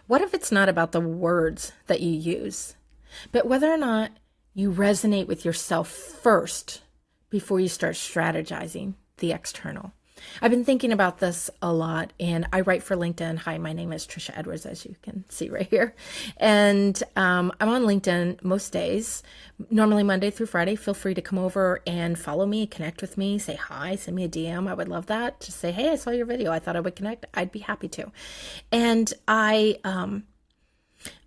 What if it's not about the words that you use, but whether or not you resonate with yourself first before you start strategizing the external? I've been thinking about this a lot, and I write for LinkedIn. Hi, my name is Trisha Edwards, as you can see right here. And I'm on LinkedIn most days, normally Monday through Friday. Feel free to come over and follow me, connect with me, say hi, send me a DM. I would love that. Just say, hey, I saw your video. I thought I would connect. I'd be happy to. And I've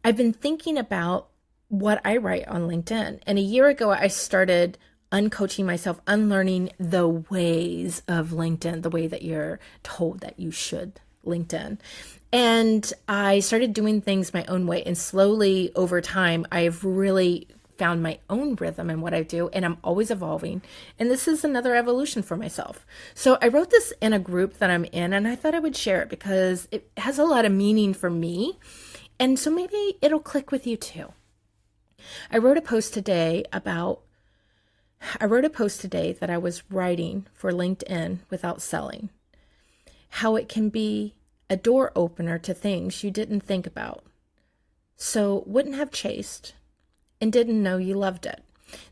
been thinking about what I write on LinkedIn. And a year ago, I started uncoaching myself, unlearning the ways of LinkedIn, the way that you're told that you should LinkedIn. And I started doing things my own way. And slowly over time, I've really found my own rhythm in what I do, and I'm always evolving. And this is another evolution for myself. So I wrote this in a group that I'm in, and I thought I would share it because it has a lot of meaning for me. And so maybe it'll click with you too. I wrote a post today that I was writing for LinkedIn without selling. How it can be a door opener to things you didn't think about. So wouldn't have chased and didn't know you loved it.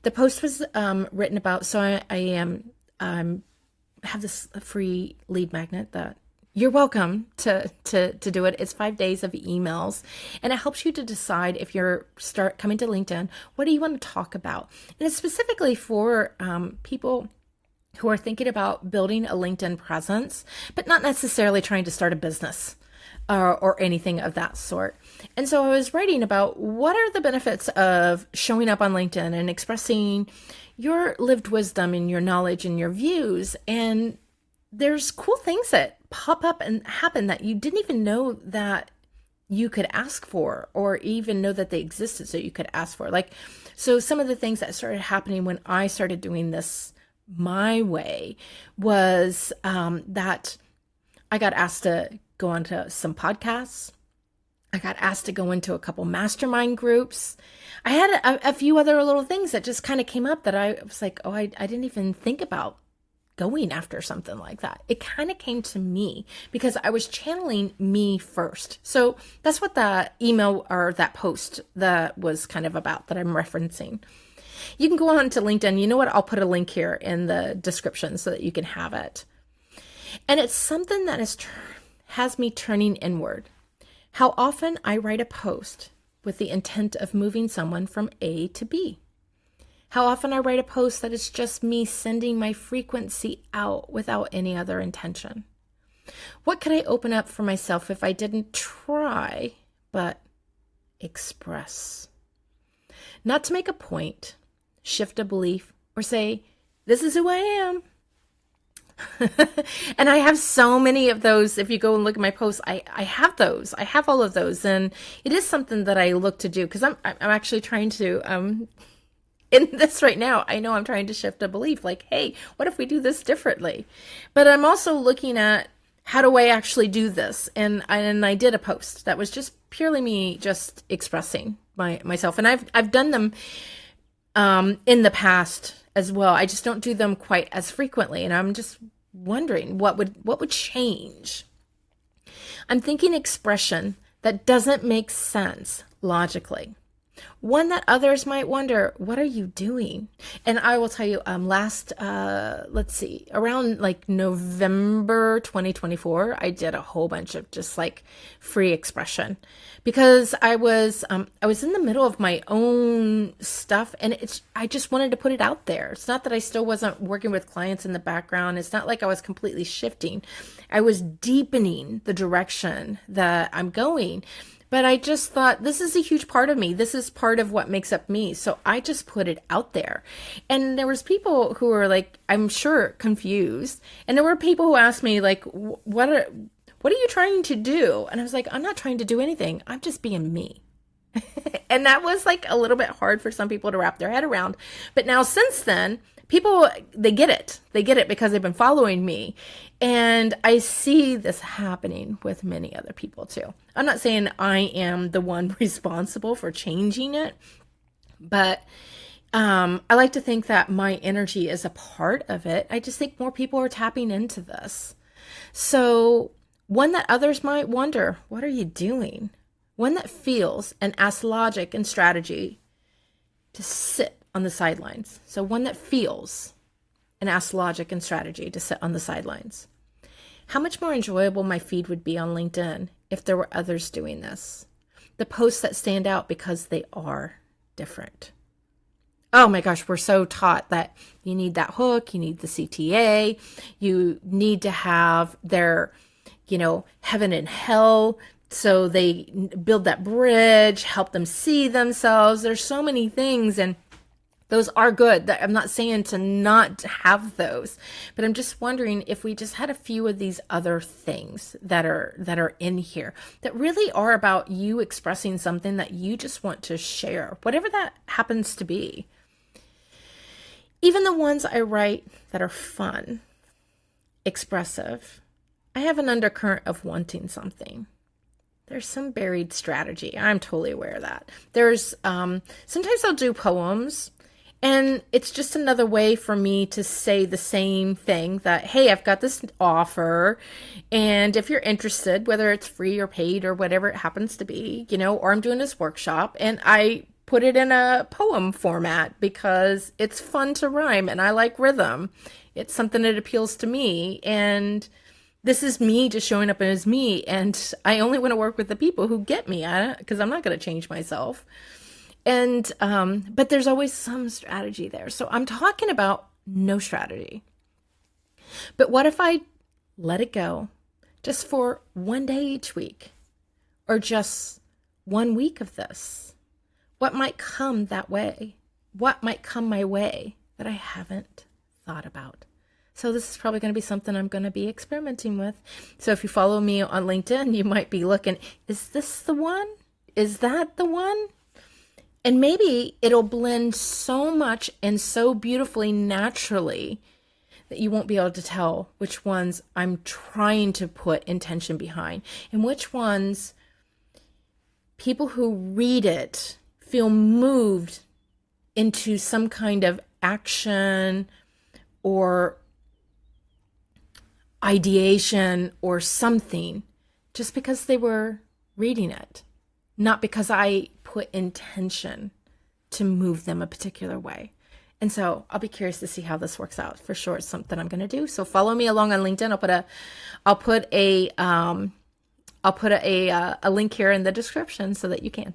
The post was written about, so I have this free lead magnet that you're welcome to do it. It's 5 days of emails, and it helps you to decide if you're start coming to LinkedIn, what do you want to talk about? And it's specifically for people who are thinking about building a LinkedIn presence, but not necessarily trying to start a business or anything of that sort. And so I was writing about what are the benefits of showing up on LinkedIn and expressing your lived wisdom and your knowledge and your views. And there's cool things that pop up and happen that you didn't even know that you could ask for, or even know that they existed so you could ask for. So some of the things that started happening when I started doing this my way was that I got asked to go onto some podcasts. I got asked to go into a couple mastermind groups. I had a few other little things that just kind of came up that I was like, oh, I didn't even think about going after something like that. It kind of came to me because I was channeling me first. So that's what the email or that post that was kind of about that I'm referencing. You can go on to LinkedIn. You know what? I'll put a link here in the description so that you can have it. And it's something that has me turning inward. How often I write a post with the intent of moving someone from A to B. How often I write a post that is just me sending my frequency out without any other intention. What could I open up for myself if I didn't try, but express? Not to make a point, shift a belief, or say, this is who I am. And I have so many of those. If you go and look at my posts, I have those. I have all of those. And it is something that I look to do because I'm actually trying to, in this right now, I know I'm trying to shift a belief like, hey, what if we do this differently? But I'm also looking at how do I actually do this? And I did a post that was just purely me just expressing myself. And I've done them in the past as well. I just don't do them quite as frequently. And I'm just wondering what would change. I'm thinking expression that doesn't make sense logically. One that others might wonder, what are you doing? And I will tell you, around like November 2024, I did a whole bunch of just like free expression because I was in the middle of my own stuff, and I just wanted to put it out there. It's not that I still wasn't working with clients in the background. It's not like I was completely shifting. I was deepening the direction that I'm going. But I just thought, this is a huge part of me. This is part of what makes up me. So I just put it out there. And there was people who were like, I'm sure confused. And there were people who asked me like, what are you trying to do? And I was like, I'm not trying to do anything. I'm just being me. And that was like a little bit hard for some people to wrap their head around. But now since then, people, they get it. They get it because they've been following me. And I see this happening with many other people too. I'm not saying I am the one responsible for changing it, but I like to think that my energy is a part of it. I just think more people are tapping into this. So one that others might wonder, what are you doing? one that feels and asks logic and strategy to sit on the sidelines. So one that feels and asks logic and strategy to sit on the sidelines. How much more enjoyable my feed would be on LinkedIn if there were others doing this. The posts that stand out because they are different. Oh my gosh, we're so taught that you need that hook, you need the CTA, you need to have their, heaven and hell. So they build that bridge, help them see themselves. There's so many things, and those are good. I'm not saying to not have those, but I'm just wondering if we just had a few of these other things that are in here that really are about you expressing something that you just want to share, whatever that happens to be. Even the ones I write that are fun, expressive, I have an undercurrent of wanting something. There's some buried strategy. I'm totally aware of that. There's sometimes I'll do poems, and it's just another way for me to say the same thing that, hey, I've got this offer, and if you're interested, whether it's free or paid or whatever it happens to be, or I'm doing this workshop, and I put it in a poem format because it's fun to rhyme and I like rhythm. It's something that appeals to me, and this is me just showing up as me, and I only want to work with the people who get me, because I'm not going to change myself. And but there's always some strategy there. So I'm talking about no strategy. But what if I let it go just for one day each week, or just 1 week of this? What might come that way? What might come my way that I haven't thought about? So this is probably going to be something I'm going to be experimenting with. So if you follow me on LinkedIn, you might be looking, is this the one? Is that the one? And maybe it'll blend so much and so beautifully naturally that you won't be able to tell which ones I'm trying to put intention behind and which ones people who read it feel moved into some kind of action or ideation or something just because they were reading it, not because I put intention to move them a particular way. And so I'll be curious to see how this works out. For sure, it's something I'm going to do. So follow me along on LinkedIn. I'll put a link here in the description so that you can.